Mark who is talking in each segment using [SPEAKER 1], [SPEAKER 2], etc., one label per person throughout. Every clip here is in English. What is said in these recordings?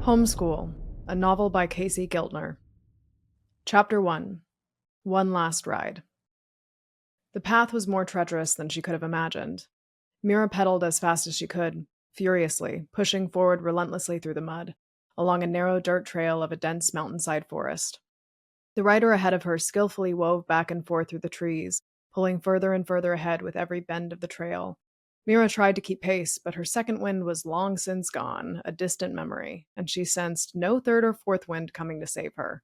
[SPEAKER 1] Homeschool, a novel by Casey Giltner. Chapter 1. One Last Ride. The path was more treacherous than she could have imagined. Mira pedaled as fast as she could, furiously, pushing forward relentlessly through the mud, along a narrow dirt trail of a dense mountainside forest. The rider ahead of her skillfully wove back and forth through the trees, pulling further and further ahead with every bend of the trail. Mira tried to keep pace, but her second wind was long since gone, a distant memory, and she sensed no third or fourth wind coming to save her.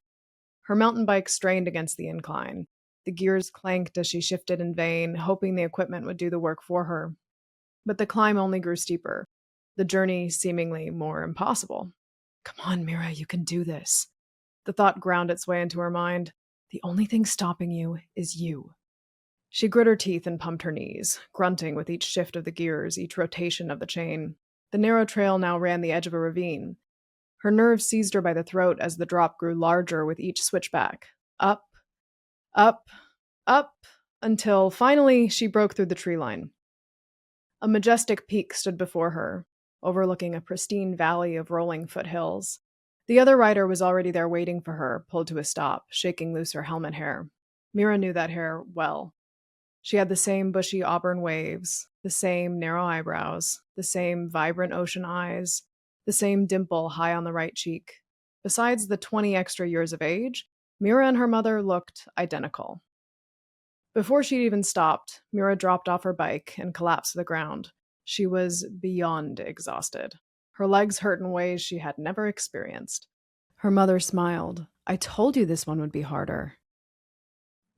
[SPEAKER 1] Her mountain bike strained against the incline. The gears clanked as she shifted in vain, hoping the equipment would do the work for her. But the climb only grew steeper, the journey seemingly more impossible. Come on, Mira, you can do this. The thought ground its way into her mind. The only thing stopping you is you. She grit her teeth and pumped her knees, grunting with each shift of the gears, each rotation of the chain. The narrow trail now ran the edge of a ravine. Her nerves seized her by the throat as the drop grew larger with each switchback. Up, up, up, until finally she broke through the tree line. A majestic peak stood before her, overlooking a pristine valley of rolling foothills. The other rider was already there waiting for her, pulled to a stop, shaking loose her helmet hair. Mira knew that hair well. She had the same bushy auburn waves, the same narrow eyebrows, the same vibrant ocean eyes, the same dimple high on the right cheek. Besides the 20 extra years of age, Mira and her mother looked identical. Before she'd even stopped, Mira dropped off her bike and collapsed to the ground. She was beyond exhausted. Her legs hurt in ways she had never experienced. Her mother smiled. I told you this one would be harder.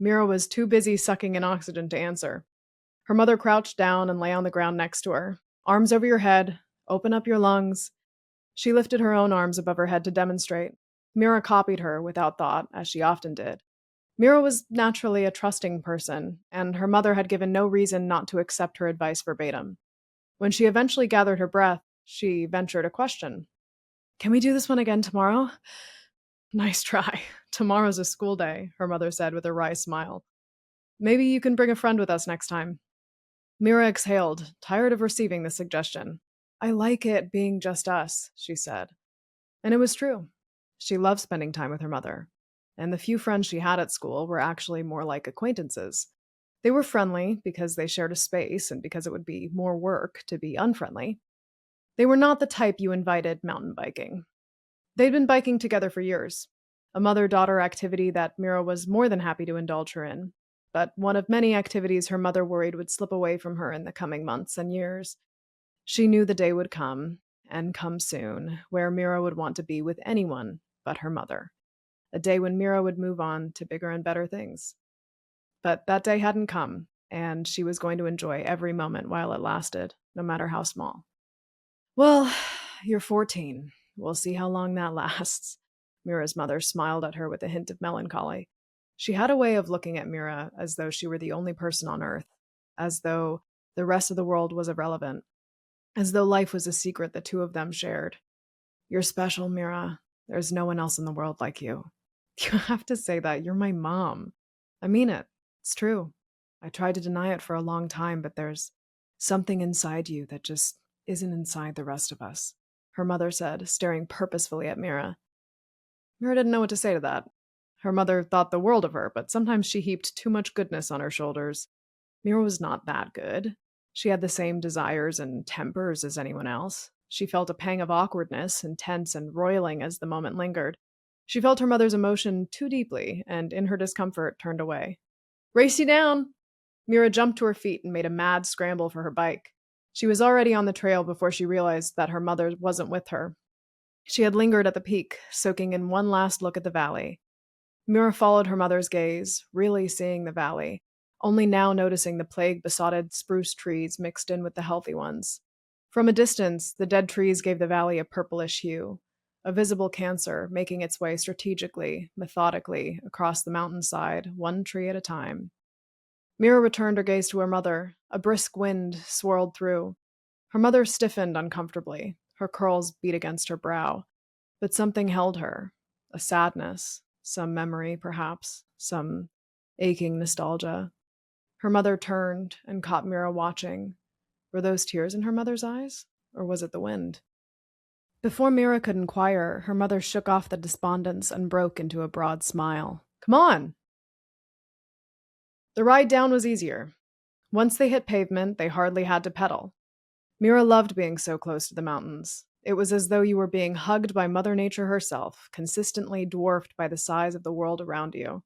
[SPEAKER 1] Mira was too busy sucking in oxygen to answer. Her mother crouched down and lay on the ground next to her. Arms over your head. Open up your lungs. She lifted her own arms above her head to demonstrate. Mira copied her without thought, as she often did. Mira was naturally a trusting person, and her mother had given no reason not to accept her advice verbatim. When she eventually gathered her breath, she ventured a question. Can we do this one again tomorrow? Nice try. Tomorrow's a school day, her mother said with a wry smile. Maybe you can bring a friend with us next time. Mira exhaled, tired of receiving the suggestion. I like it being just us, she said. And it was true. She loved spending time with her mother. And the few friends she had at school were actually more like acquaintances. They were friendly because they shared a space and because it would be more work to be unfriendly. They were not the type you invited mountain biking. They'd been biking together for years, a mother-daughter activity that Mira was more than happy to indulge her in, but one of many activities her mother worried would slip away from her in the coming months and years. She knew the day would come, and come soon, where Mira would want to be with anyone but her mother. A day when Mira would move on to bigger and better things. But that day hadn't come, and she was going to enjoy every moment while it lasted, no matter how small. Well, you're 14. We'll see how long that lasts. Mira's mother smiled at her with a hint of melancholy. She had a way of looking at Mira as though she were the only person on Earth, as though the rest of the world was irrelevant, as though life was a secret the two of them shared. You're special, Mira. There's no one else in the world like you. You have to say that. You're my mom. I mean it. It's true. I tried to deny it for a long time, but there's something inside you that just isn't inside the rest of us, her mother said, staring purposefully at Mira. Mira didn't know what to say to that. Her mother thought the world of her, but sometimes she heaped too much goodness on her shoulders. Mira was not that good. She had the same desires and tempers as anyone else. She felt a pang of awkwardness, intense and roiling as the moment lingered. She felt her mother's emotion too deeply, and in her discomfort turned away. Race you down! Mira jumped to her feet and made a mad scramble for her bike. She was already on the trail before she realized that her mother wasn't with her. She had lingered at the peak, soaking in one last look at the valley. Mira followed her mother's gaze, really seeing the valley, only now noticing the plague-besotted spruce trees mixed in with the healthy ones. From a distance, the dead trees gave the valley a purplish hue, a visible cancer making its way strategically, methodically, across the mountainside, one tree at a time. Mira returned her gaze to her mother. A brisk wind swirled through. Her mother stiffened uncomfortably. Her curls beat against her brow. But something held her. A sadness. Some memory, perhaps. Some aching nostalgia. Her mother turned and caught Mira watching. Were those tears in her mother's eyes? Or was it the wind? Before Mira could inquire, her mother shook off the despondence and broke into a broad smile. Come on! The ride down was easier. Once they hit pavement, they hardly had to pedal. Mira loved being so close to the mountains. It was as though you were being hugged by Mother Nature herself, consistently dwarfed by the size of the world around you.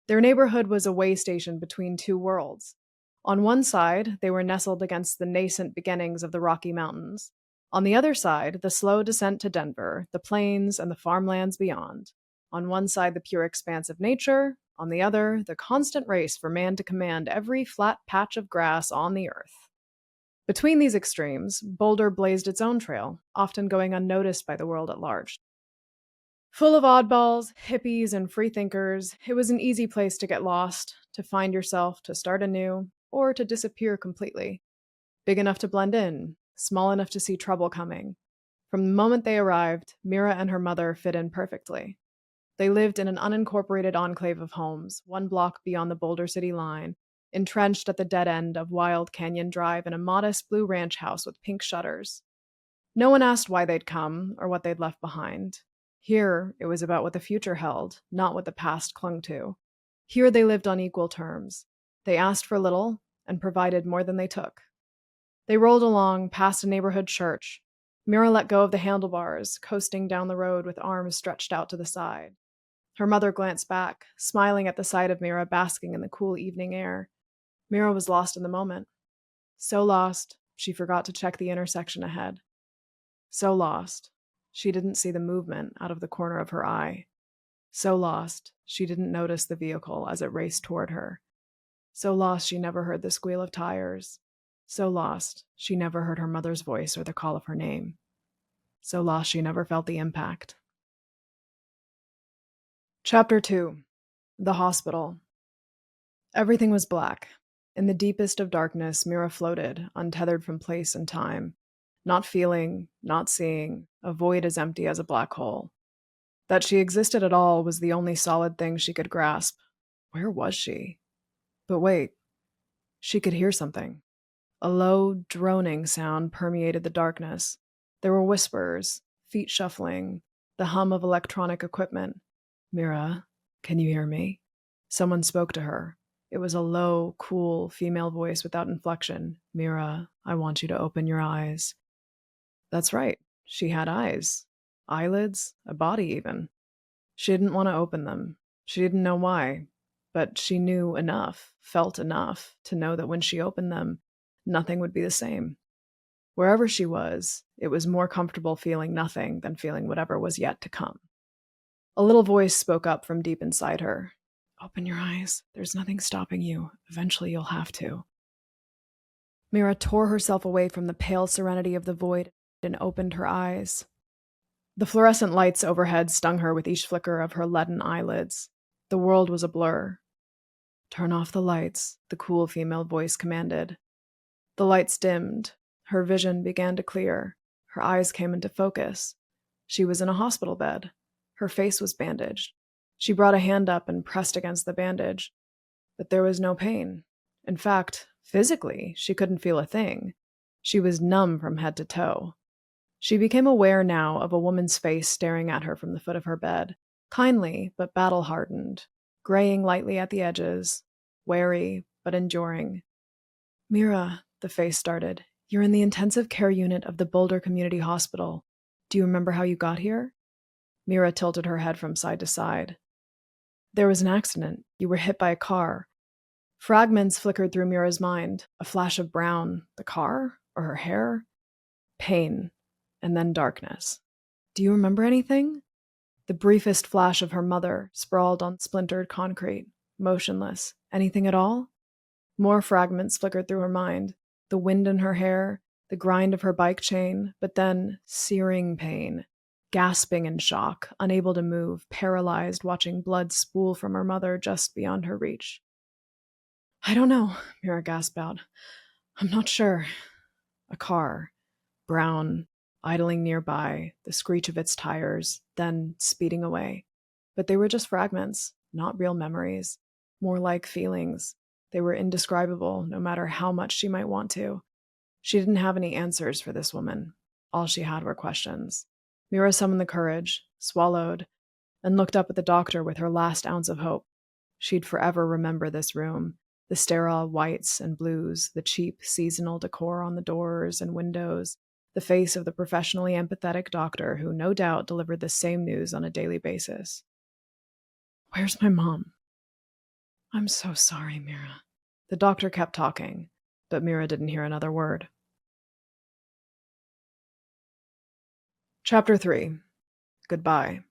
[SPEAKER 1] Their neighborhood was a way station between two worlds. On one side, they were nestled against the nascent beginnings of the Rocky Mountains. On the other side, the slow descent to Denver, the plains, and the farmlands beyond. On one side, the pure expanse of nature. On the other, the constant race for man to command every flat patch of grass on the earth. Between these extremes, Boulder blazed its own trail, often going unnoticed by the world at large. Full of oddballs, hippies, and freethinkers, it was an easy place to get lost, to find yourself, to start anew, or to disappear completely. Big enough to blend in, small enough to see trouble coming. From the moment they arrived, Mira and her mother fit in perfectly. They lived in an unincorporated enclave of homes, 1 block beyond the Boulder City line, entrenched at the dead end of Wild Canyon Drive in a modest blue ranch house with pink shutters. No one asked why they'd come or what they'd left behind. Here, it was about what the future held, not what the past clung to. Here they lived on equal terms. They asked for little and provided more than they took. They rolled along past a neighborhood church. Mira let go of the handlebars, coasting down the road with arms stretched out to the side. Her mother glanced back, smiling at the sight of Mira basking in the cool evening air. Mira was lost in the moment. So lost, she forgot to check the intersection ahead. So lost, she didn't see the movement out of the corner of her eye. So lost, she didn't notice the vehicle as it raced toward her. So lost, she never heard the squeal of tires. So lost, she never heard her mother's voice or the call of her name. So lost, she never felt the impact. Chapter 2. The Hospital. Everything was black. In the deepest of darkness, Mira floated, untethered from place and time. Not feeling, not seeing, a void as empty as a black hole. That she existed at all was the only solid thing she could grasp. Where was she? But wait. She could hear something. A low, droning sound permeated the darkness. There were whispers, feet shuffling, the hum of electronic equipment. Mira, can you hear me? Someone spoke to her. It was a low, cool, female voice without inflection. Mira, I want you to open your eyes. That's right. She had eyes. Eyelids, a body even. She didn't want to open them. She didn't know why. But she knew enough, felt enough, to know that when she opened them, nothing would be the same. Wherever she was, it was more comfortable feeling nothing than feeling whatever was yet to come. A little voice spoke up from deep inside her. Open your eyes. There's nothing stopping you. Eventually you'll have to. Mira tore herself away from the pale serenity of the void and opened her eyes. The fluorescent lights overhead stung her with each flicker of her leaden eyelids. The world was a blur. Turn off the lights, the cool female voice commanded. The lights dimmed. Her vision began to clear. Her eyes came into focus. She was in a hospital bed. Her face was bandaged. She brought a hand up and pressed against the bandage. But there was no pain. In fact, physically, she couldn't feel a thing. She was numb from head to toe. She became aware now of a woman's face staring at her from the foot of her bed, kindly but battle-hardened, graying lightly at the edges, wary but enduring. Mira, the face started, you're in the intensive care unit of the Boulder Community Hospital. Do you remember how you got here? Mira tilted her head from side to side. There was an accident. You were hit by a car. Fragments flickered through Mira's mind, a flash of brown. The car? Or her hair? Pain. And then darkness. Do you remember anything? The briefest flash of her mother, sprawled on splintered concrete, motionless. Anything at all? More fragments flickered through her mind. The wind in her hair, the grind of her bike chain, but then searing pain. Gasping in shock, unable to move, paralyzed, watching blood spool from her mother just beyond her reach. I don't know, Mira gasped out. I'm not sure. A car. Brown, idling nearby, the screech of its tires, then speeding away. But they were just fragments, not real memories. More like feelings. They were indescribable, no matter how much she might want to. She didn't have any answers for this woman. All she had were questions. Mira summoned the courage, swallowed, and looked up at the doctor with her last ounce of hope. She'd forever remember this room, the sterile whites and blues, the cheap seasonal decor on the doors and windows, the face of the professionally empathetic doctor who no doubt delivered the same news on a daily basis. "Where's my mom?" "I'm so sorry, Mira." The doctor kept talking, but Mira didn't hear another word. Chapter 3. Goodbye.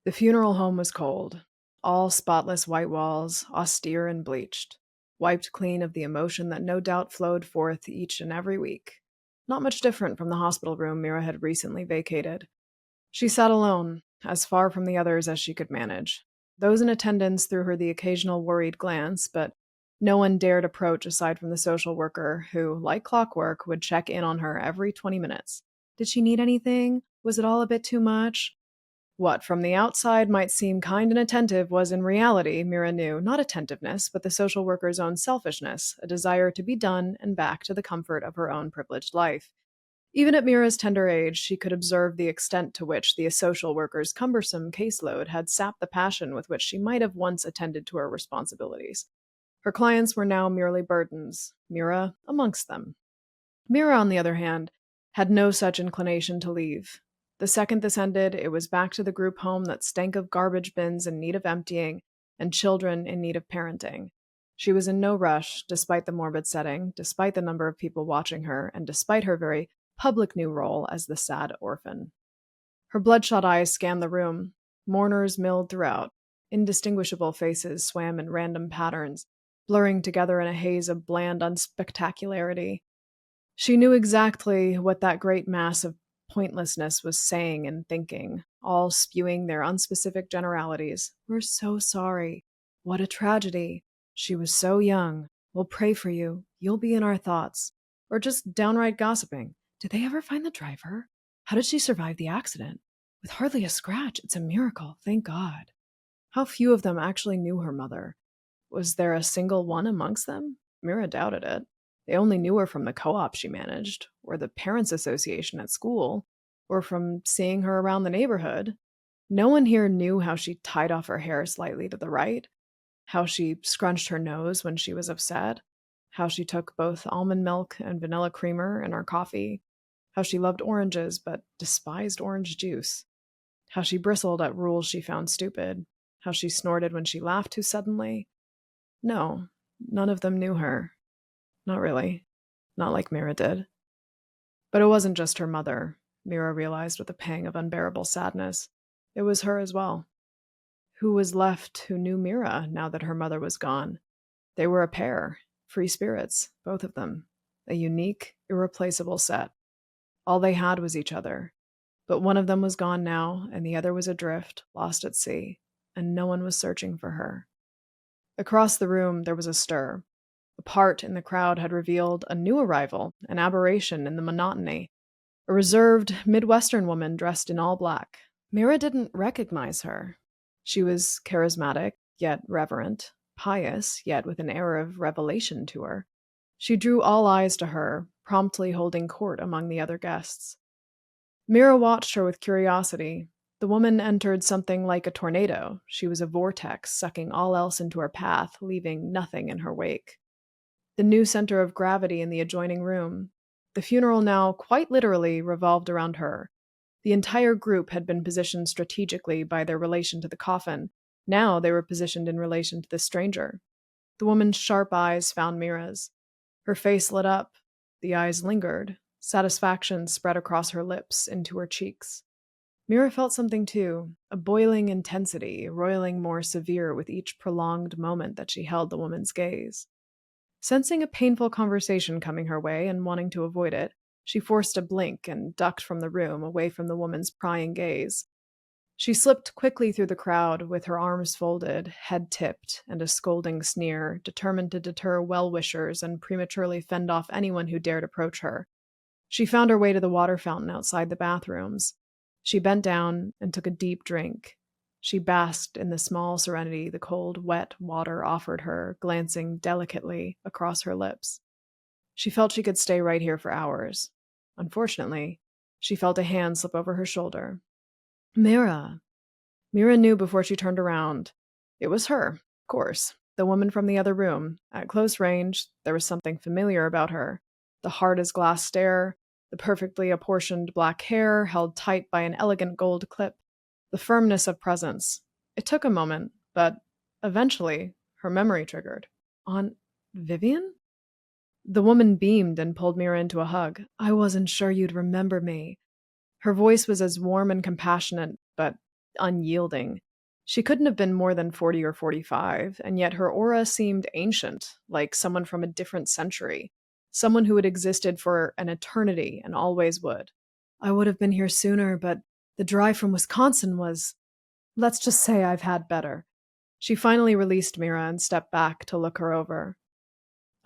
[SPEAKER 1] The funeral home was cold. All spotless white walls, austere and bleached, wiped clean of the emotion that no doubt flowed forth each and every week. Not much different from the hospital room Mira had recently vacated. She sat alone, as far from the others as she could manage. Those in attendance threw her the occasional worried glance, but no one dared approach aside from the social worker, who, like clockwork, would check in on her every 20 minutes. Did she need anything? Was it all a bit too much? What from the outside might seem kind and attentive was in reality, Mira knew, not attentiveness, but the social worker's own selfishness, a desire to be done and back to the comfort of her own privileged life. Even at Mira's tender age, she could observe the extent to which the social worker's cumbersome caseload had sapped the passion with which she might have once attended to her responsibilities. Her clients were now merely burdens, Mira amongst them. Mira, on the other hand, had no such inclination to leave. The second this ended, it was back to the group home that stank of garbage bins in need of emptying and children in need of parenting. She was in no rush, despite the morbid setting, despite the number of people watching her, and despite her very public new role as the sad orphan. Her bloodshot eyes scanned the room. Mourners milled throughout. Indistinguishable faces swam in random patterns, blurring together in a haze of bland unspectacularity. She knew exactly what that great mass of pointlessness was saying and thinking, all spewing their unspecific generalities. "We're so sorry. What a tragedy. She was so young. We'll pray for you. You'll be in our thoughts." Or just downright gossiping. "Did they ever find the driver? How did she survive the accident? With hardly a scratch, it's a miracle, thank God." How few of them actually knew her mother. Was there a single one amongst them? Mira doubted it. They only knew her from the co-op she managed, or the parents' association at school, or from seeing her around the neighborhood. No one here knew how she tied off her hair slightly to the right, how she scrunched her nose when she was upset, how she took both almond milk and vanilla creamer in her coffee, how she loved oranges but despised orange juice, how she bristled at rules she found stupid, how she snorted when she laughed too suddenly. No, none of them knew her. Not really. Not like Mira did. But it wasn't just her mother, Mira realized with a pang of unbearable sadness. It was her as well. Who was left who knew Mira now that her mother was gone? They were a pair, free spirits, both of them. A unique, irreplaceable set. All they had was each other. But one of them was gone now, and the other was adrift, lost at sea, and no one was searching for her. Across the room, there was a stir. A part in the crowd had revealed a new arrival, an aberration in the monotony. A reserved Midwestern woman dressed in all black. Mira didn't recognize her. She was charismatic, yet reverent, pious, yet with an air of revelation to her. She drew all eyes to her, promptly holding court among the other guests. Mira watched her with curiosity. The woman entered something like a tornado. She was a vortex, sucking all else into her path, leaving nothing in her wake. The new center of gravity in the adjoining room. The funeral now, quite literally, revolved around her. The entire group had been positioned strategically by their relation to the coffin. Now they were positioned in relation to the stranger. The woman's sharp eyes found Mira's. Her face lit up. The eyes lingered. Satisfaction spread across her lips, into her cheeks. Mira felt something too, a boiling intensity, roiling more severe with each prolonged moment that she held the woman's gaze. Sensing a painful conversation coming her way and wanting to avoid it, she forced a blink and ducked from the room, away from the woman's prying gaze. She slipped quickly through the crowd, with her arms folded, head tipped, and a scolding sneer, determined to deter well-wishers and prematurely fend off anyone who dared approach her. She found her way to the water fountain outside the bathrooms. She bent down and took a deep drink. She basked in the small serenity the cold, wet water offered her, glancing delicately across her lips. She felt she could stay right here for hours. Unfortunately, She felt a hand slip over her shoulder. Mira. Mira knew before she turned around. It was her, of course, the woman from the other room. At close range, there was something familiar about her. The hard-as-glass stare, the perfectly apportioned black hair held tight by an elegant gold clip, the firmness of presence. It took a moment, but eventually her memory triggered. Aunt Vivian? The woman beamed and pulled Mira into a hug. I wasn't sure you'd remember me. Her voice was as warm and compassionate, but unyielding. She couldn't have been more than 40 or 45, and yet her aura seemed ancient, like someone from a different century, someone who had existed for an eternity and always would. I would have been here sooner, but the drive from Wisconsin was, let's just say I've had better. She finally released Mira and stepped back to look her over.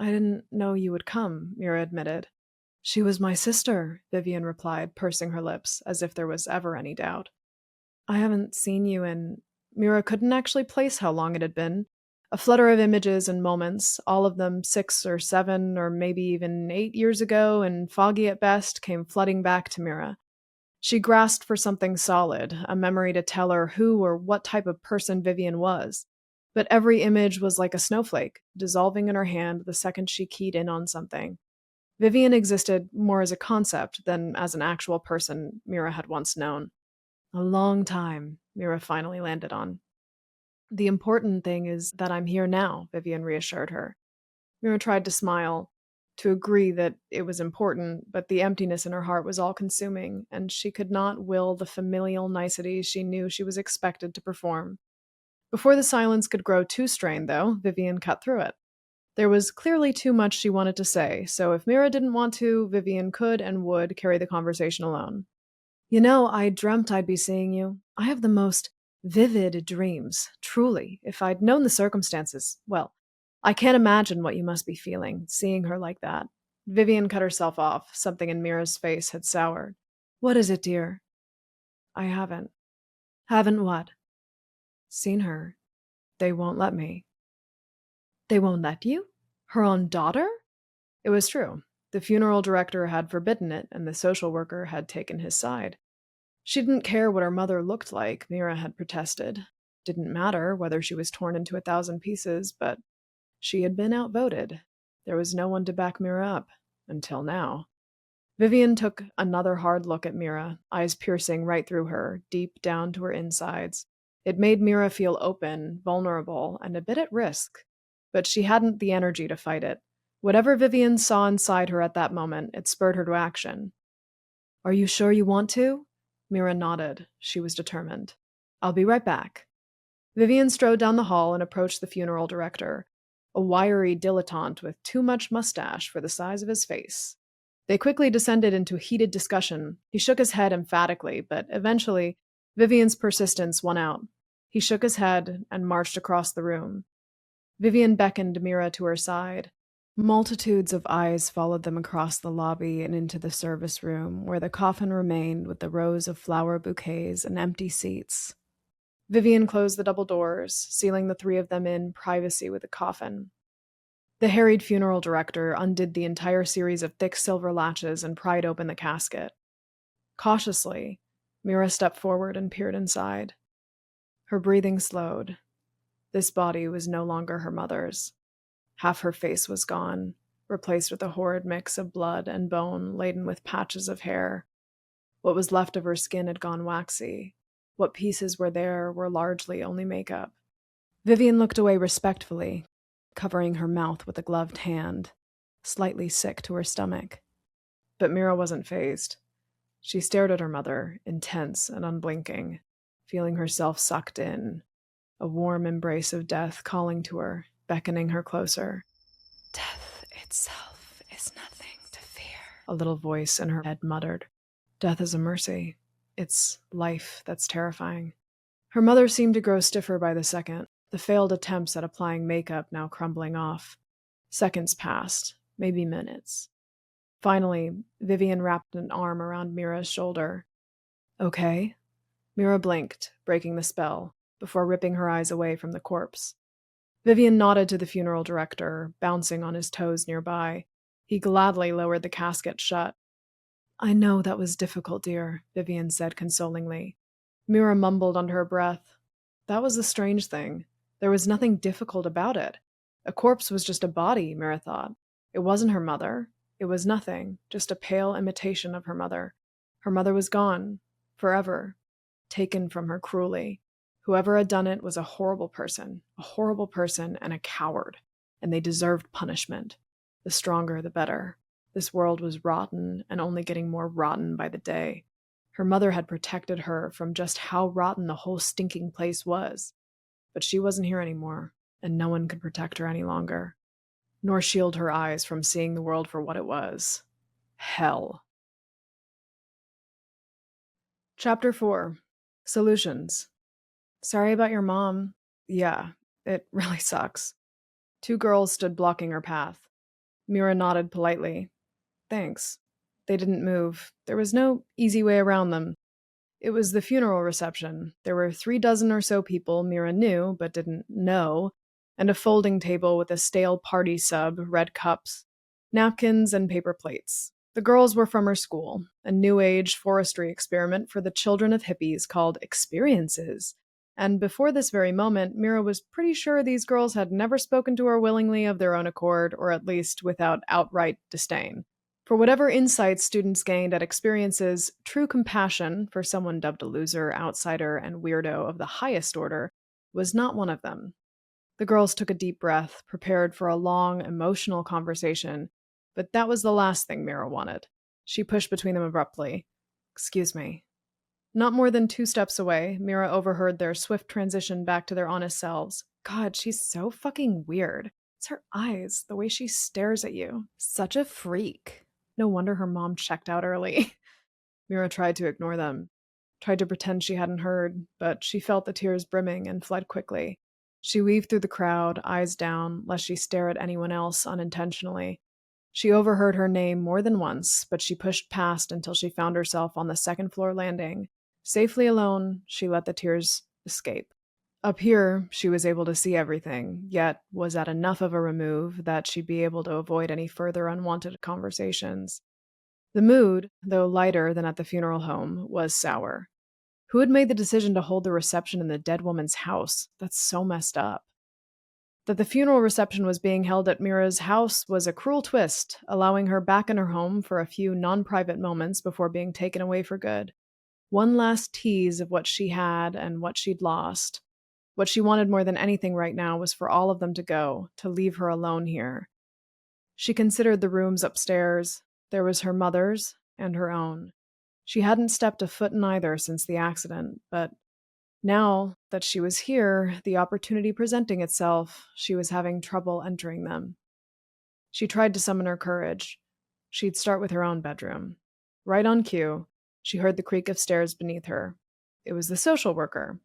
[SPEAKER 1] I didn't know you would come, Mira admitted. She was my sister, Vivian replied, pursing her lips, as if there was ever any doubt. I haven't seen you in... Mira couldn't actually place how long it had been. A flutter of images and moments, all of them 6 or 7 or maybe even 8 years ago and foggy at best, came flooding back to Mira. She grasped for something solid, a memory to tell her who or what type of person Vivian was. But every image was like a snowflake, dissolving in her hand the second she keyed in on something. Vivian existed more as a concept than as an actual person Mira had once known. A long time, Mira finally landed on. The important thing is that I'm here now, Vivian reassured her. Mira tried to smile, to agree that it was important, but the emptiness in her heart was all-consuming, and she could not will the familial niceties she knew she was expected to perform. Before the silence could grow too strained, though, Vivian cut through it. There was clearly too much she wanted to say, so if Mira didn't want to, Vivian could and would carry the conversation alone. You know, I dreamt I'd be seeing you. I have the most vivid dreams, truly. If I'd known the circumstances, well, I can't imagine what you must be feeling, seeing her like that. Vivian cut herself off. Something in Mira's face had soured. What is it, dear? I haven't. Haven't what? Seen her. They won't let me. They won't let you? Her own daughter? It was true. The funeral director had forbidden it, and the social worker had taken his side. She didn't care what her mother looked like, Mira had protested. Didn't matter whether she was torn into 1,000 pieces, but she had been outvoted. There was no one to back Mira up, until now. Vivian took another hard look at Mira, eyes piercing right through her, deep down to her insides. It made Mira feel open, vulnerable, and a bit at risk. But she hadn't the energy to fight it. Whatever Vivian saw inside her at that moment, it spurred her to action. Are you sure you want to? Mira nodded. She was determined. I'll be right back. Vivian strode down the hall and approached the funeral director, a wiry dilettante with too much mustache for the size of his face. They quickly descended into a heated discussion. He shook his head emphatically, but eventually, Vivian's persistence won out. He shook his head and marched across the room. Vivian beckoned Mira to her side. Multitudes of eyes followed them across the lobby and into the service room, where the coffin remained with the rows of flower bouquets and empty seats. Vivian closed the double doors, sealing the 3 of them in privacy with the coffin. The harried funeral director undid the entire series of thick silver latches and pried open the casket. Cautiously, Mira stepped forward and peered inside. Her breathing slowed. This body was no longer her mother's. Half her face was gone, replaced with a horrid mix of blood and bone laden with patches of hair. What was left of her skin had gone waxy. What pieces were there were largely only makeup. Vivian looked away respectfully, covering her mouth with a gloved hand, slightly sick to her stomach. But Mira wasn't fazed. She stared at her mother, intense and unblinking, feeling herself sucked in, a warm embrace of death calling to her, beckoning her closer. Death itself is nothing to fear, a little voice in her head muttered. Death is a mercy. It's life that's terrifying. Her mother seemed to grow stiffer by the second, the failed attempts at applying makeup now crumbling off. Seconds passed, maybe minutes. Finally, Vivian wrapped an arm around Mira's shoulder. Okay? Mira blinked, breaking the spell, before ripping her eyes away from the corpse. Vivian nodded to the funeral director, bouncing on his toes nearby. He gladly lowered the casket shut. I know that was difficult, dear, Vivian said consolingly. Mira mumbled under her breath. That was the strange thing. There was nothing difficult about it. A corpse was just a body, Mira thought. It wasn't her mother. It was nothing, just a pale imitation of her mother. Her mother was gone, forever, taken from her cruelly. Whoever had done it was a horrible person and a coward, and they deserved punishment. The stronger, the better. This world was rotten and only getting more rotten by the day. Her mother had protected her from just how rotten the whole stinking place was. But she wasn't here anymore, and no one could protect her any longer, nor shield her eyes from seeing the world for what it was. Hell. Chapter 4. Solutions. Sorry about your mom. Yeah, it really sucks. Two girls stood blocking her path. Mira nodded politely. Thanks. They didn't move. There was no easy way around them. It was the funeral reception. There were 36 or so people Mira knew but didn't know, and a folding table with a stale party sub, red cups, napkins, and paper plates. The girls were from her school, a new age forestry experiment for the children of hippies called Experiences. And before this very moment, Mira was pretty sure these girls had never spoken to her willingly of their own accord, or at least without outright disdain. For whatever insights students gained at Experiences, true compassion for someone dubbed a loser, outsider, and weirdo of the highest order was not one of them. The girls took a deep breath, prepared for a long, emotional conversation, but that was the last thing Mira wanted. She pushed between them abruptly. Excuse me. Not more than 2 steps away, Mira overheard their swift transition back to their honest selves. God, she's so fucking weird. It's her eyes, the way she stares at you. Such a freak. No wonder her mom checked out early. Mira tried to ignore them, tried to pretend she hadn't heard, but she felt the tears brimming and fled quickly. She weaved through the crowd, eyes down, lest she stare at anyone else unintentionally. She overheard her name more than once, but she pushed past until she found herself on the second-floor landing. Safely alone, she let the tears escape. Up here, she was able to see everything, yet was at enough of a remove that she'd be able to avoid any further unwanted conversations. The mood, though lighter than at the funeral home, was sour. Who had made the decision to hold the reception in the dead woman's house? That's so messed up. That the funeral reception was being held at Mira's house was a cruel twist, allowing her back in her home for a few non-private moments before being taken away for good. One last tease of what she had and what she'd lost. What she wanted more than anything right now was for all of them to go, to leave her alone here. She considered the rooms upstairs. There was her mother's and her own. She hadn't stepped a foot in either since the accident, but now that she was here, the opportunity presenting itself, she was having trouble entering them. She tried to summon her courage. She'd start with her own bedroom. Right on cue, she heard the creak of stairs beneath her. It was the social worker.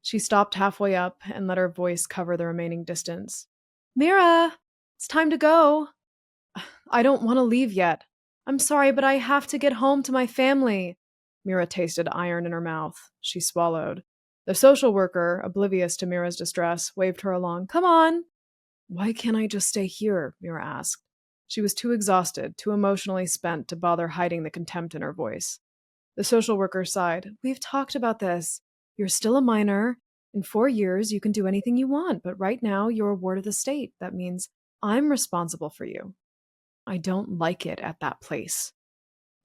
[SPEAKER 1] She stopped halfway up and let her voice cover the remaining distance. Mira, it's time to go. I don't want to leave yet. I'm sorry, but I have to get home to my family. Mira tasted iron in her mouth. She swallowed. The social worker, oblivious to Mira's distress, waved her along. Come on. Why can't I just stay here? Mira asked. She was too exhausted, too emotionally spent to bother hiding the contempt in her voice. The social worker sighed. We've talked about this. You're still a minor. In 4 years, you can do anything you want, but right now, you're a ward of the state. That means I'm responsible for you. I don't like it at that place.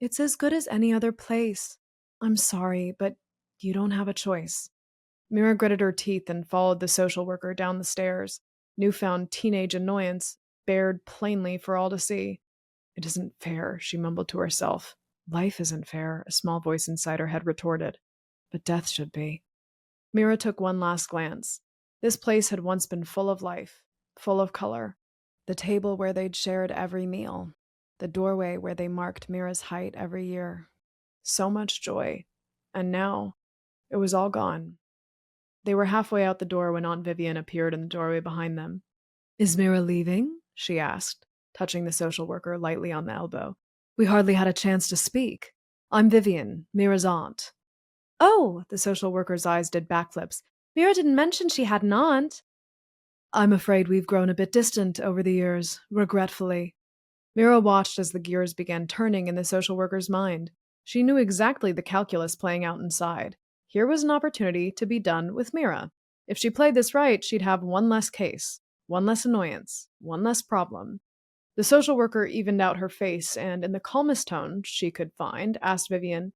[SPEAKER 1] It's as good as any other place. I'm sorry, but you don't have a choice. Mira gritted her teeth and followed the social worker down the stairs. Newfound teenage annoyance bared plainly for all to see. It isn't fair, she mumbled to herself. Life isn't fair, a small voice inside her head retorted. But death should be. Mira took one last glance. This place had once been full of life, full of color. The table where they'd shared every meal. The doorway where they marked Mira's height every year. So much joy. And now, it was all gone. They were halfway out the door when Aunt Vivian appeared in the doorway behind them. Is Mira leaving? She asked, touching the social worker lightly on the elbow. We hardly had a chance to speak. I'm Vivian, Mira's aunt. Oh, the social worker's eyes did backflips. Mira didn't mention she had an aunt. I'm afraid we've grown a bit distant over the years, regretfully. Mira watched as the gears began turning in the social worker's mind. She knew exactly the calculus playing out inside. Here was an opportunity to be done with Mira. If she played this right, she'd have one less case, one less annoyance, one less problem. The social worker evened out her face and, in the calmest tone she could find, asked Vivian,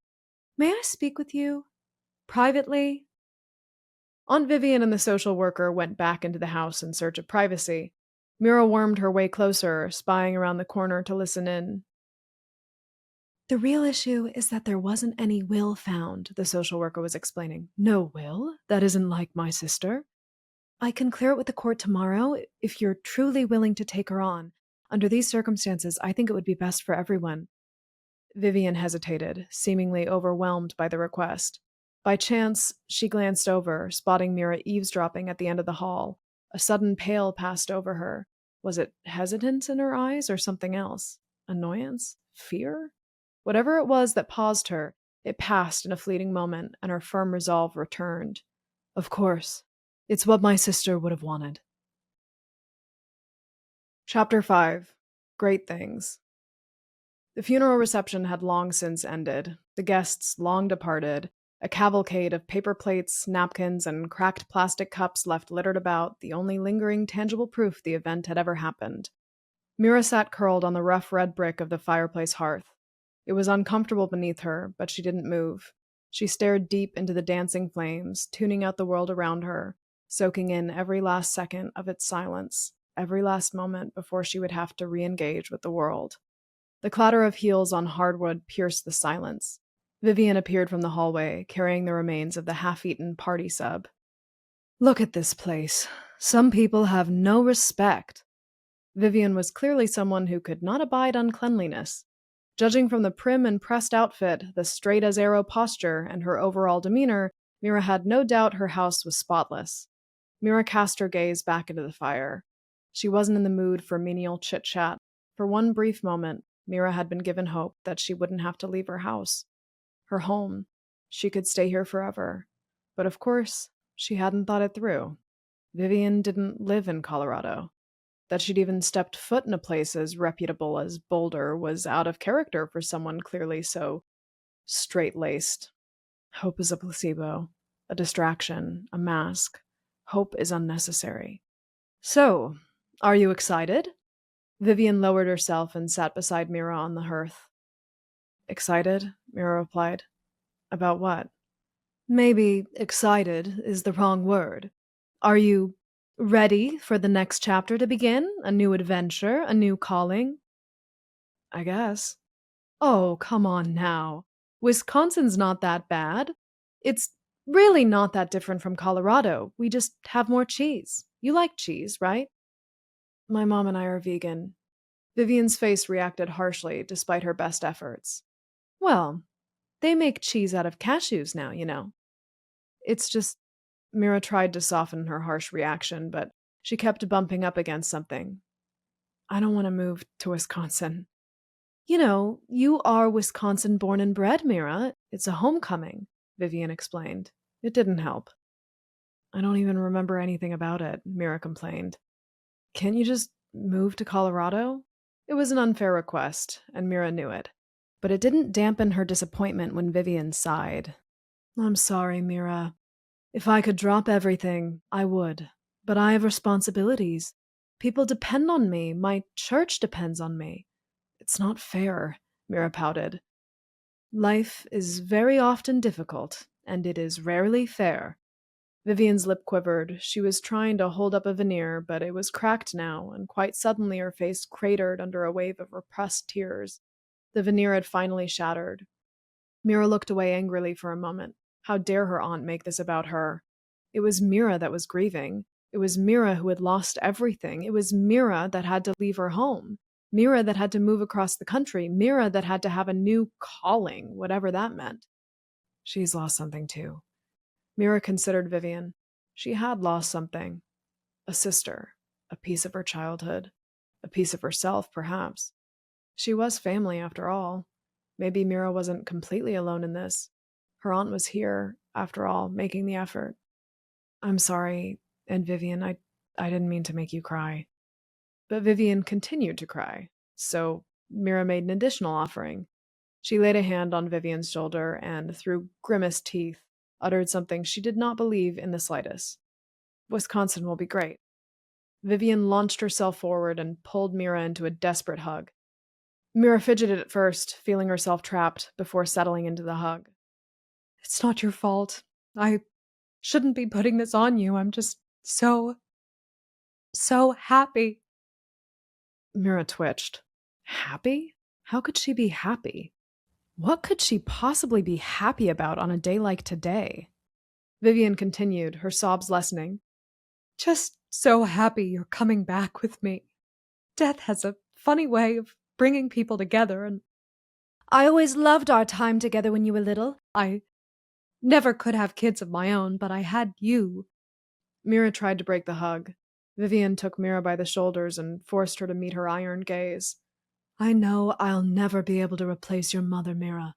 [SPEAKER 1] "May I speak with you? Privately?" Aunt Vivian and the social worker went back into the house in search of privacy. Mira wormed her way closer, spying around the corner to listen in. "The real issue is that there wasn't any will found," the social worker was explaining. "No will? That isn't like my sister. I can clear it with the court tomorrow if you're truly willing to take her on. Under these circumstances, I think it would be best for everyone." Vivian hesitated, seemingly overwhelmed by the request. By chance, she glanced over, spotting Mira eavesdropping at the end of the hall. A sudden pale passed over her. Was it hesitance in her eyes or something else? Annoyance? Fear? Whatever it was that paused her, it passed in a fleeting moment, and her firm resolve returned. "Of course. It's what my sister would have wanted." Chapter 5. Great Things. The funeral reception had long since ended, the guests long departed. A cavalcade of paper plates, napkins, and cracked plastic cups left littered about, the only lingering tangible proof the event had ever happened. Mira sat curled on the rough red brick of the fireplace hearth. It was uncomfortable beneath her, but she didn't move. She stared deep into the dancing flames, tuning out the world around her, soaking in every last second of its silence, every last moment before she would have to re-engage with the world. The clatter of heels on hardwood pierced the silence. Vivian appeared from the hallway, carrying the remains of the half-eaten party sub. "Look at this place. Some people have no respect." Vivian was clearly someone who could not abide uncleanliness. Judging from the prim and pressed outfit, the straight-as-arrow posture, and her overall demeanor, Mira had no doubt her house was spotless. Mira cast her gaze back into the fire. She wasn't in the mood for menial chit-chat. For one brief moment, Mira had been given hope that she wouldn't have to leave her house. Her home. She could stay here forever. But of course, she hadn't thought it through. Vivian didn't live in Colorado. That she'd even stepped foot in a place as reputable as Boulder was out of character for someone clearly so straight-laced. Hope is a placebo, a distraction, a mask. Hope is unnecessary. "So, are you excited?" Vivian lowered herself and sat beside Mira on the hearth. "Excited?" Mira replied. "About what?" "Maybe excited is the wrong word. Are you ready for the next chapter to begin? A new adventure? A new calling?" "I guess." "Oh, come on now. Wisconsin's not that bad. It's really not that different from Colorado. We just have more cheese. You like cheese, right?" "My mom and I are vegan." Vivian's face reacted harshly, despite her best efforts. "Well, they make cheese out of cashews now, you know." "It's just—" Mira tried to soften her harsh reaction, but she kept bumping up against something. "I don't want to move to Wisconsin." "You know, you are Wisconsin born and bred, Mira. It's a homecoming," Vivian explained. It didn't help. "I don't even remember anything about it," Mira complained. "Can't you just move to Colorado?" It was an unfair request, and Mira knew it. But it didn't dampen her disappointment when Vivian sighed. "I'm sorry, Mira. If I could drop everything, I would. But I have responsibilities. People depend on me. My church depends on me. It's not fair," Mira pouted. "Life is very often difficult, and it is rarely fair." Vivian's lip quivered. She was trying to hold up a veneer, but it was cracked now, and quite suddenly her face cratered under a wave of repressed tears. The veneer had finally shattered. Mira looked away angrily for a moment. How dare her aunt make this about her? It was Mira that was grieving. It was Mira who had lost everything. It was Mira that had to leave her home. Mira that had to move across the country. Mira that had to have a new calling, whatever that meant. She's lost something too. Mira considered Vivian. She had lost something. A sister. A piece of her childhood. A piece of herself, perhaps. She was family, after all. Maybe Mira wasn't completely alone in this. Her aunt was here, after all, making the effort. "I'm sorry, and Vivian, I didn't mean to make you cry." But Vivian continued to cry. So Mira made an additional offering. She laid a hand on Vivian's shoulder and, through grimaced teeth, uttered something she did not believe in the slightest. Wisconsin will be great. Vivian launched herself forward and pulled Mira into a desperate hug. Mira fidgeted at first, feeling herself trapped, before settling into the hug.
[SPEAKER 2] It's not your fault. I shouldn't be putting this on you. I'm just so happy.
[SPEAKER 1] Mira twitched. Happy? How could she be happy? What could she possibly be happy about on a day like today? Vivian continued, her sobs lessening.
[SPEAKER 2] Just so happy you're coming back with me. Death has a funny way of bringing people together, and I always loved our time together when you were little. I never could have kids of my own, but I had you.
[SPEAKER 1] Mira tried to break the hug. Vivian took Mira by the shoulders and forced her to meet her iron gaze.
[SPEAKER 2] I know I'll never be able to replace your mother, Mira,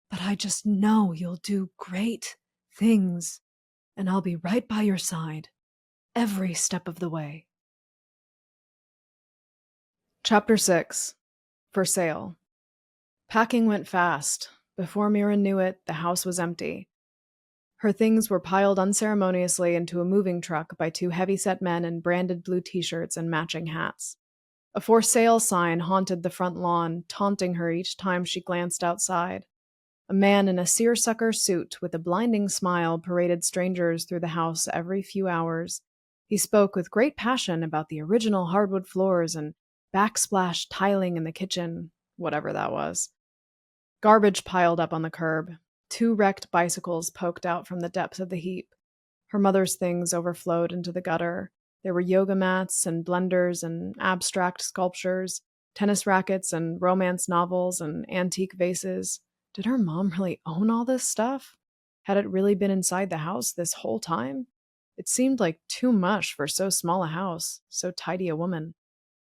[SPEAKER 2] but I just know you'll do great things, and I'll be right by your side, every step of the way.
[SPEAKER 1] Chapter 6. For Sale. Packing went fast. Before Mira knew it, the house was empty. Her things were piled unceremoniously into a moving truck by two heavy-set men in branded blue t-shirts and matching hats. A for sale sign haunted the front lawn, taunting her each time she glanced outside. A man in a seersucker suit with a blinding smile paraded strangers through the house every few hours. He spoke with great passion about the original hardwood floors and backsplash tiling in the kitchen, whatever that was. Garbage piled up on the curb. Two wrecked bicycles poked out from the depths of the heap. Her mother's things overflowed into the gutter. There were yoga mats and blenders and abstract sculptures, tennis rackets and romance novels and antique vases. Did her mom really own all this stuff? Had it really been inside the house this whole time? It seemed like too much for so small a house, so tidy a woman.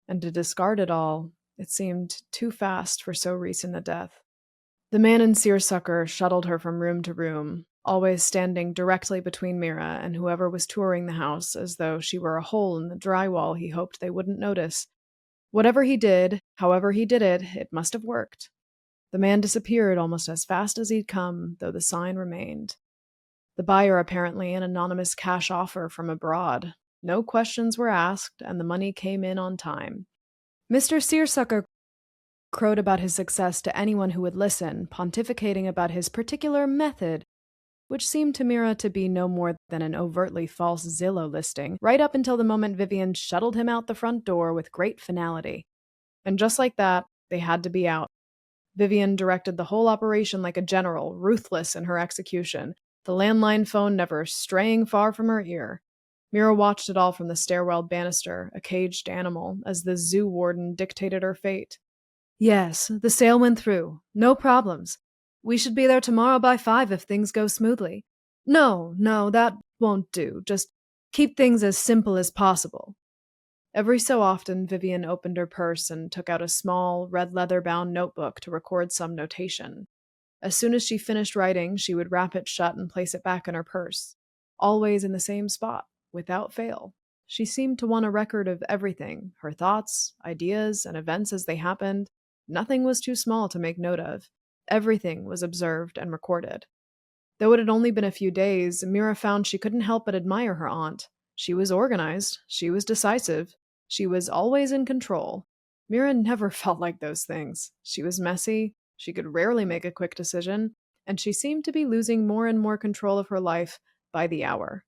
[SPEAKER 1] And to discard it all, it seemed too fast for so recent a death. The man in seersucker shuttled her from room to room, always standing directly between Mira and whoever was touring the house, as though she were a hole in the drywall he hoped they wouldn't notice. Whatever he did, however he did it, it must have worked. The man disappeared almost as fast as he'd come, though the sign remained. The buyer apparently an anonymous cash offer from abroad. No questions were asked, and the money came in on time. Mr. Seersucker crowed about his success to anyone who would listen, pontificating about his particular method, which seemed to Mira to be no more than an overtly false Zillow listing, right up until the moment Vivian shuttled him out the front door with great finality. And just like that, they had to be out. Vivian directed the whole operation like a general, ruthless in her execution, the landline phone never straying far from her ear. Mira watched it all from the stairwell banister, a caged animal, as the zoo warden dictated her fate. Yes, the sale went through. No problems. We should be there tomorrow by 5 if things go smoothly. No, that won't do. Just keep things as simple as possible. Every so often, Vivian opened her purse and took out a small, red leather-bound notebook to record some notation. As soon as she finished writing, she would wrap it shut and place it back in her purse, always in the same spot, without fail. She seemed to want a record of everything, her thoughts, ideas, and events as they happened. Nothing was too small to make note of. Everything was observed and recorded. Though it had only been a few days, Mira found she couldn't help but admire her aunt. She was organized. She was decisive. She was always in control. Mira never felt like those things. She was messy. She could rarely make a quick decision. And she seemed to be losing more and more control of her life by the hour.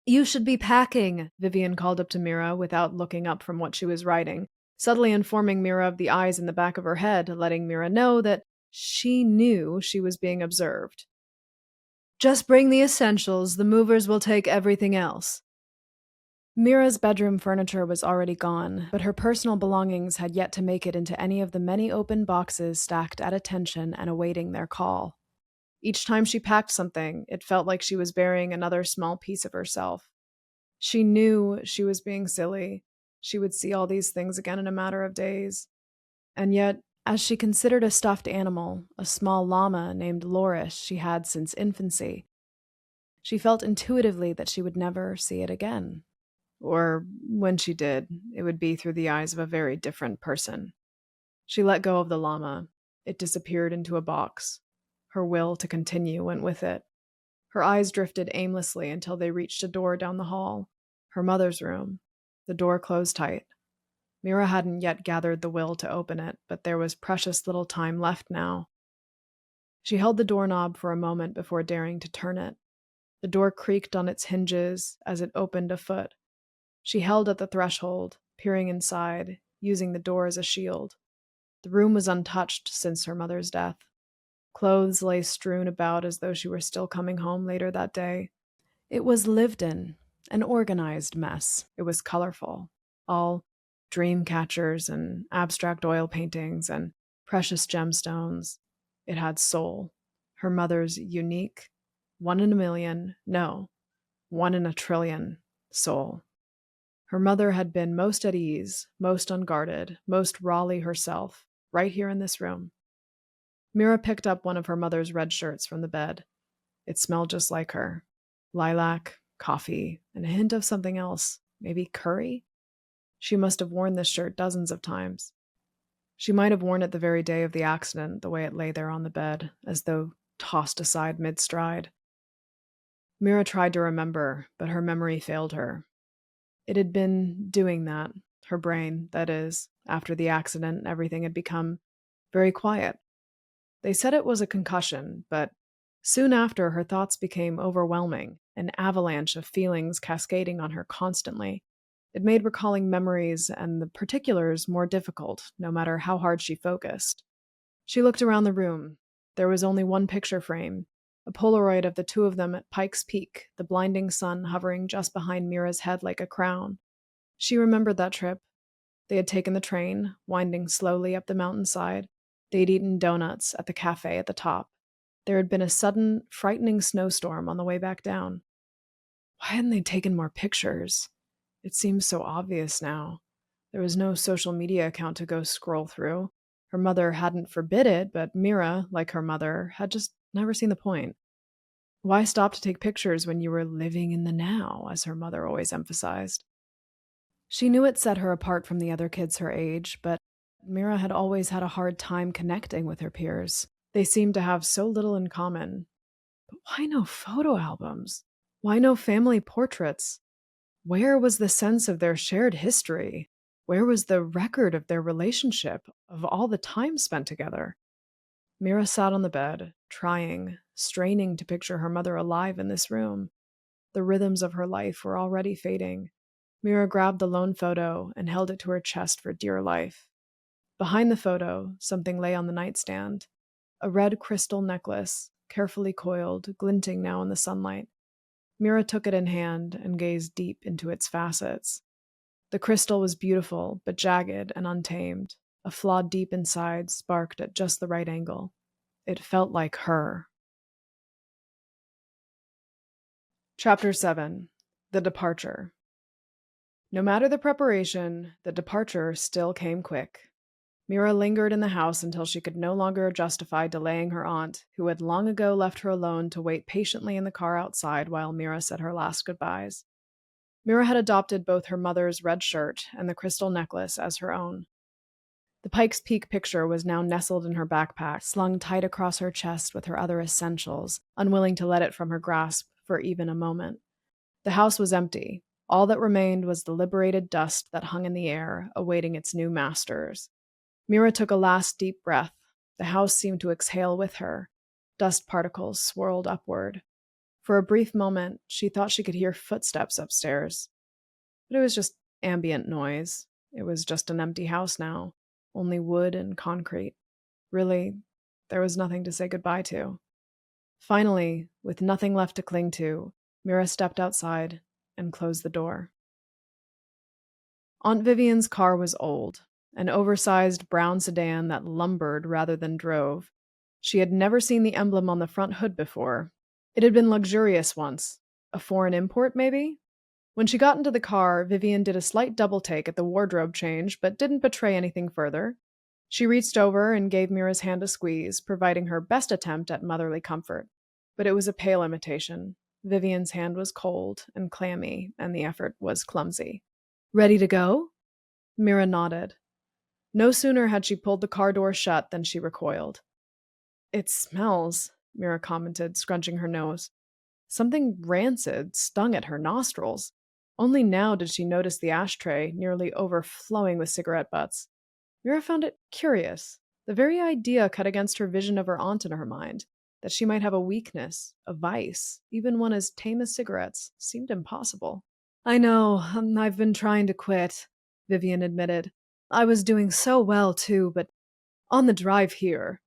[SPEAKER 1] You should be packing, Vivian called up to Mira without looking up from what she was writing, subtly informing Mira of the eyes in the back of her head, letting Mira know that she knew she was being observed. Just bring the essentials. The movers will take everything else. Mira's bedroom furniture was already gone, but her personal belongings had yet to make it into any of the many open boxes stacked at attention and awaiting their call. Each time she packed something, it felt like she was burying another small piece of herself. She knew she was being silly. She would see all these things again in a matter of days. And yet, as she considered a stuffed animal, a small llama named Loris she had since infancy, she felt intuitively that she would never see it again. Or, when she did, it would be through the eyes of a very different person. She let go of the llama. It disappeared into a box. Her will to continue went with it. Her eyes drifted aimlessly until they reached a door down the hall, her mother's room. The door closed tight. Mira hadn't yet gathered the will to open it, but there was precious little time left now. She held the doorknob for a moment before daring to turn it. The door creaked on its hinges as it opened a foot. She held at the threshold, peering inside, using the door as a shield. The room was untouched since her mother's death. Clothes lay strewn about as though she were still coming home later that day. It was lived in, an organized mess. It was colorful, all dream catchers and abstract oil paintings and precious gemstones. It had soul, her mother's unique, 1 in a million, no, 1 in a trillion soul. Her mother had been most at ease, most unguarded, most Raleigh herself, right here in this room. Mira picked up one of her mother's red shirts from the bed. It smelled just like her. Lilac, coffee, and a hint of something else, maybe curry? She must have worn this shirt dozens of times. She might have worn it the very day of the accident, the way it lay there on the bed, as though tossed aside mid-stride. Mira tried to remember, but her memory failed her. It had been doing that, her brain, that is, after the accident, everything had become very quiet. They said it was a concussion, but soon after, her thoughts became overwhelming, an avalanche of feelings cascading on her constantly. It made recalling memories and the particulars more difficult, no matter how hard she focused. She looked around the room. There was only one picture frame, a Polaroid of the two of them at Pike's Peak, the blinding sun hovering just behind Mira's head like a crown. She remembered that trip. They had taken the train, winding slowly up the mountainside. They had eaten donuts at the cafe at the top. There had been a sudden, frightening snowstorm on the way back down. Why hadn't they taken more pictures? It seems so obvious now. There was no social media account to go scroll through. Her mother hadn't forbid it, but Mira, like her mother, had just never seen the point. Why stop to take pictures when you were living in the now, as her mother always emphasized? She knew it set her apart from the other kids her age, but Mira had always had a hard time connecting with her peers. They seemed to have so little in common. But why no photo albums? Why no family portraits? Where was the sense of their shared history? Where was the record of their relationship, of all the time spent together? Mira sat on the bed, trying, straining to picture her mother alive in this room. The rhythms of her life were already fading. Mira grabbed the lone photo and held it to her chest for dear life. Behind the photo, something lay on the nightstand. A red crystal necklace, carefully coiled, glinting now in the sunlight. Mira took it in hand and gazed deep into its facets. The crystal was beautiful, but jagged and untamed. A flaw deep inside sparked at just the right angle. It felt like her. Chapter 7. The Departure. No matter the preparation, the departure still came quick. Mira lingered in the house until she could no longer justify delaying her aunt, who had long ago left her alone to wait patiently in the car outside while Mira said her last goodbyes. Mira had adopted both her mother's red shirt and the crystal necklace as her own. The Pike's Peak picture was now nestled in her backpack, slung tight across her chest with her other essentials, unwilling to let it from her grasp for even a moment. The house was empty. All that remained was the liberated dust that hung in the air, awaiting its new masters. Mira took a last deep breath. The house seemed to exhale with her. Dust particles swirled upward. For a brief moment, she thought she could hear footsteps upstairs. But it was just ambient noise. It was just an empty house now. Only wood and concrete. Really, there was nothing to say goodbye to. Finally, with nothing left to cling to, Mira stepped outside and closed the door. Aunt Vivian's car was old, an oversized brown sedan that lumbered rather than drove. She had never seen the emblem on the front hood before. It had been luxurious once. A foreign import, maybe? When she got into the car, Vivian did a slight double-take at the wardrobe change, but didn't betray anything further. She reached over and gave Mira's hand a squeeze, providing her best attempt at motherly comfort. But it was a pale imitation. Vivian's hand was cold and clammy, and the effort was clumsy. "Ready to go?" Mira nodded. No sooner had she pulled the car door shut than she recoiled. "It smells," Mira commented, scrunching her nose. Something rancid stung at her nostrils. Only now did she notice the ashtray nearly overflowing with cigarette butts. Mira found it curious. The very idea cut against her vision of her aunt in her mind. That she might have a weakness, a vice, even one as tame as cigarettes, seemed impossible. "I know, I've been trying to quit," Vivian admitted. "I was doing so well, too, but on the drive here—"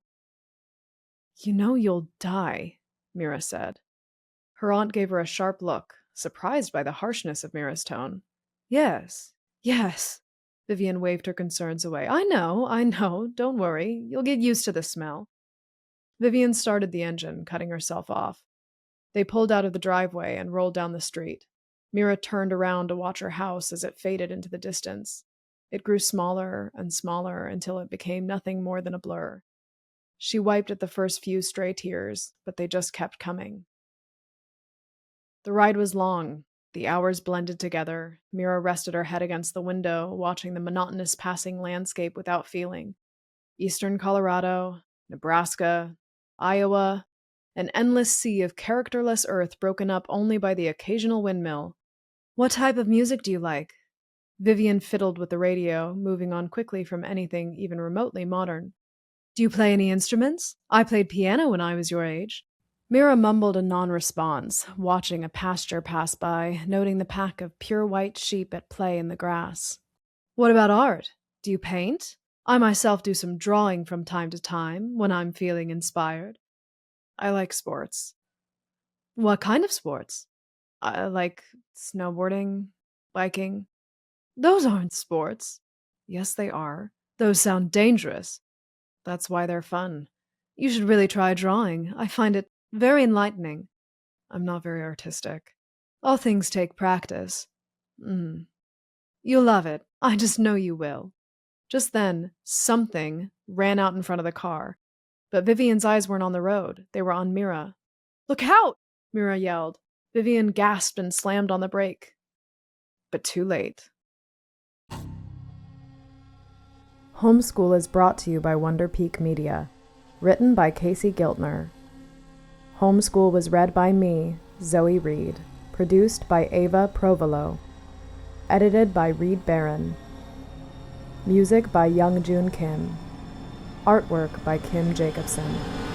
[SPEAKER 1] "You know you'll die," Mira said. Her aunt gave her a sharp look, surprised by the harshness of Mira's tone. "Yes, yes." Vivian waved her concerns away. I know. Don't worry. You'll get used to the smell." Vivian started the engine, cutting herself off. They pulled out of the driveway and rolled down the street. Mira turned around to watch her house as it faded into the distance. It grew smaller and smaller until it became nothing more than a blur. She wiped at the first few stray tears, but they just kept coming. The ride was long. The hours blended together. Mira rested her head against the window, watching the monotonous passing landscape without feeling. Eastern Colorado, Nebraska, Iowa, an endless sea of characterless earth broken up only by the occasional windmill. "What type of music do you like?" Vivian fiddled with the radio, moving on quickly from anything even remotely modern. "Do you play any instruments? I played piano when I was your age." Mira mumbled a non-response, watching a pasture pass by, noting the pack of pure white sheep at play in the grass. "What about art? Do you paint? I myself do some drawing from time to time, when I'm feeling inspired." "I like sports." "What kind of sports?" "I like snowboarding, biking." "Those aren't sports." "Yes, they are. Those sound dangerous." "That's why they're fun." "You should really try drawing. I find it very enlightening." "I'm not very artistic." "All things take practice." "You'll love it. I just know you will." Just then, something ran out in front of the car. But Vivian's eyes weren't on the road. They were on Mira. "Look out!" Mira yelled. Vivian gasped and slammed on the brake. But too late. Homeschool is brought to you by Wonder Peak Media. Written by Casey Giltner. Homeschool was read by me, Zoe Reid. Produced by Ava Provolo. Edited by Reed Barron. Music by Young Jun Kim. Artwork by Kim Jakobbson.